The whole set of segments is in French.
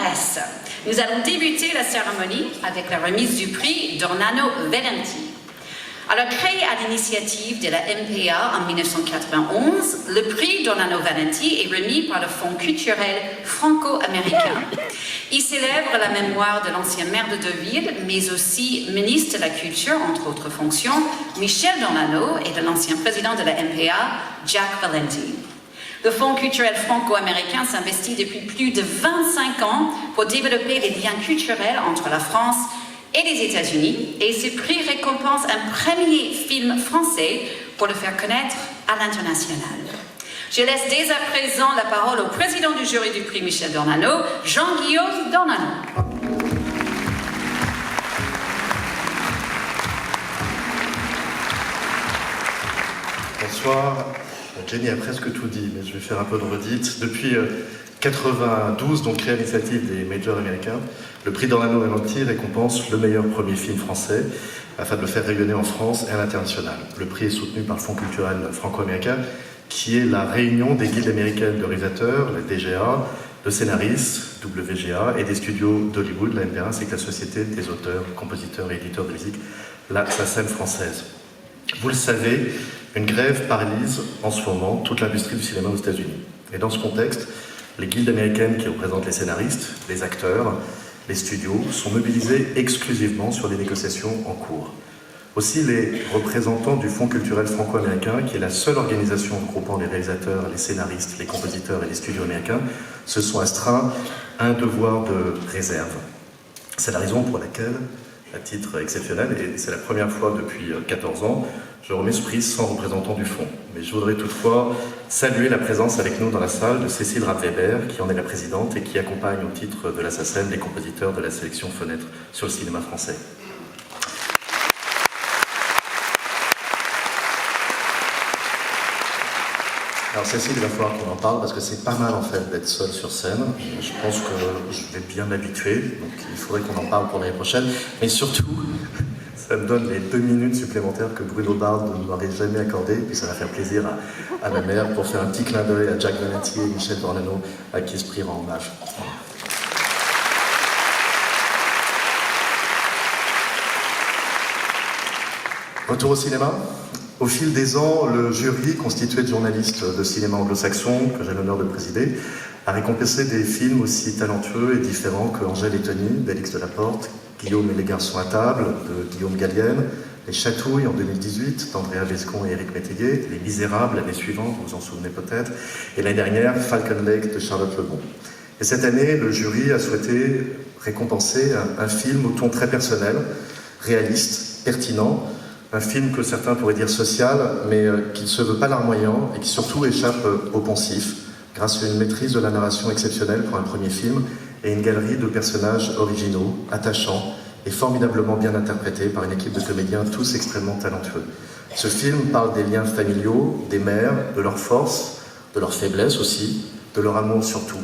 palmarès. Nous allons débuter la cérémonie avec la remise du prix Dornano Valenti. Alors, créé à l'initiative de la MPA en 1991, le prix Dornano Valenti est remis par le Fonds culturel franco-américain. Il célèbre la mémoire de l'ancien maire de Deauville, mais aussi ministre de la Culture, entre autres fonctions, Michel Dornano, et de l'ancien président de la MPA, Jack Valenti. Le Fonds culturel franco-américain s'investit depuis plus de 25 ans pour développer les liens culturels entre la France et les États-Unis, et ce prix récompense un premier film français pour le faire connaître à l'international. Je laisse dès à présent la parole au président du jury du prix Michel Dornano, Jean-Guillaume Dornano. Bonsoir. Jenny a presque tout dit, mais je vais faire un peu de redite. Depuis 1992, donc créé à l'initiative des majors américains, le prix Dornano Valenti récompense le meilleur premier film français afin de le faire rayonner en France et à l'international. Le prix est soutenu par le Fonds culturel franco-américain, qui est la réunion des guildes américaines de réalisateurs, la DGA, de scénaristes, WGA, et des studios d'Hollywood. La MPA, c'est la Société des auteurs, compositeurs et éditeurs de musique, la SACEM française. Vous le savez, une grève paralyse en ce moment toute l'industrie du cinéma aux États-Unis. Et dans ce contexte, les guildes américaines qui représentent les scénaristes, les acteurs, les studios sont mobilisés exclusivement sur les négociations en cours. Aussi, les représentants du Fonds culturel franco-américain, qui est la seule organisation regroupant les réalisateurs, les scénaristes, les compositeurs et les studios américains, se sont astreints à un devoir de réserve. C'est la raison pour laquelle, à titre exceptionnel, et c'est la première fois depuis 14 ans, je remets ce prix sans représentant du Fonds. Mais je voudrais toutefois saluer la présence avec nous dans la salle de Cécile Rapp-Weber, qui en est la présidente et qui accompagne au titre de la SACEM les compositeurs de la sélection Fenêtre sur le cinéma français. Alors Cécile, il va falloir qu'on en parle parce que c'est pas mal en fait d'être seule sur scène. Je pense que je vais bien m'habituer, donc il faudrait qu'on en parle pour l'année prochaine. Mais surtout, ça me donne les 2 minutes supplémentaires que Bruno Bard ne m'aurait jamais accordé, et puis ça va faire plaisir à ma mère pour faire un petit clin d'œil à Jack Valenti et Michel Dornano à qui ce prix rend hommage. Retour au cinéma. Au fil des ans, le jury, constitué de journalistes de cinéma anglo-saxon, que j'ai l'honneur de présider, a récompensé des films aussi talentueux et différents que Angèle et Tony, d'Alix Delaporte, Guillaume et les garçons à table, de Guillaume Gallienne, Les Chatouilles en 2018, d'Andrea Bescon et Éric Métayer, Les Misérables l'année suivante, vous vous en souvenez peut-être, et l'année dernière, Falcon Lake de Charlotte Lebon. Et cette année, le jury a souhaité récompenser un film au ton très personnel, réaliste, pertinent, un film que certains pourraient dire social, mais qui ne se veut pas larmoyant et qui surtout échappe au poncif, grâce à une maîtrise de la narration exceptionnelle pour un premier film et une galerie de personnages originaux, attachants et formidablement bien interprétés par une équipe de comédiens tous extrêmement talentueux. Ce film parle des liens familiaux, des mères, de leurs forces, de leurs faiblesses aussi, de leur amour surtout.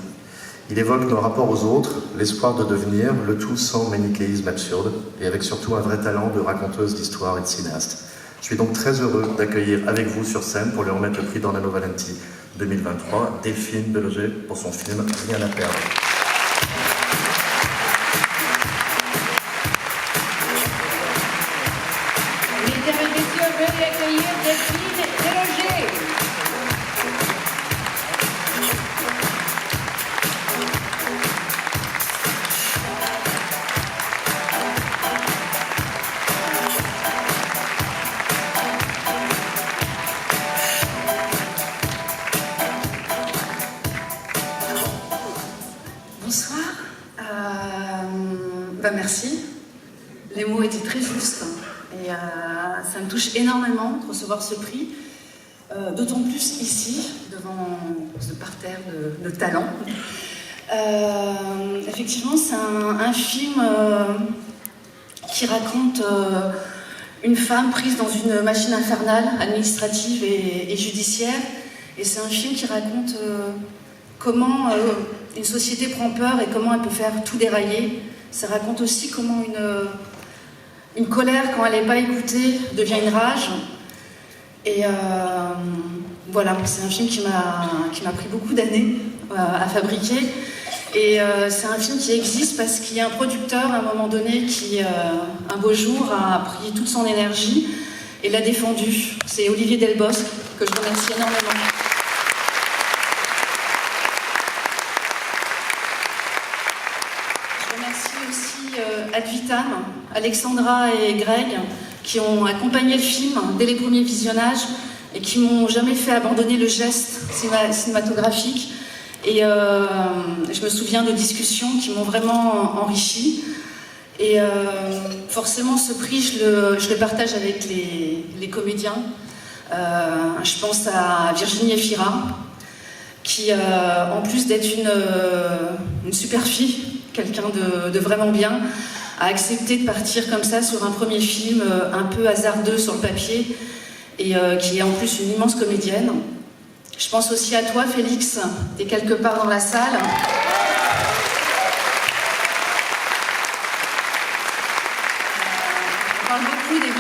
Il évoque nos rapports aux autres, l'espoir de devenir, le tout sans manichéisme absurde, et avec surtout un vrai talent de raconteuse d'histoire et de cinéaste. Je suis donc très heureux d'accueillir avec vous sur scène pour lui remettre le prix Dornano Valenti 2023, Delphine Deloger, pour son film Rien à perdre. Mesdames et messieurs, veuillez accueillir Delphine Deloger. Bonsoir. Merci. Les mots étaient très justes. Et ça me touche énormément de recevoir ce prix. D'autant plus ici, devant ce parterre de talents. Effectivement, c'est un film qui raconte une femme prise dans une machine infernale, administrative et judiciaire. Et c'est un film qui raconte comment une société prend peur et comment elle peut faire tout dérailler. Ça raconte aussi comment une colère, quand elle n'est pas écoutée, devient une rage. Et voilà, c'est un film qui m'a pris beaucoup d'années à fabriquer. Et c'est un film qui existe parce qu'il y a un producteur à un moment donné qui, un beau jour, a pris toute son énergie et l'a défendu. C'est Olivier Delbosque, que je remercie énormément. Je remercie aussi Ad Vitam, Alexandra et Greg, qui ont accompagné le film dès les premiers visionnages et qui m'ont jamais fait abandonner le geste cinématographique. Et je me souviens de discussions qui m'ont vraiment enrichi. Et forcément, ce prix, je le partage avec les comédiens. Je pense à Virginie Efira, qui, en plus d'être une super fille, quelqu'un de vraiment bien, a accepté de partir comme ça sur un premier film un peu hasardeux sur le papier, et qui est en plus une immense comédienne. Je pense aussi à toi, Félix, tu es quelque part dans la salle. On parle beaucoup des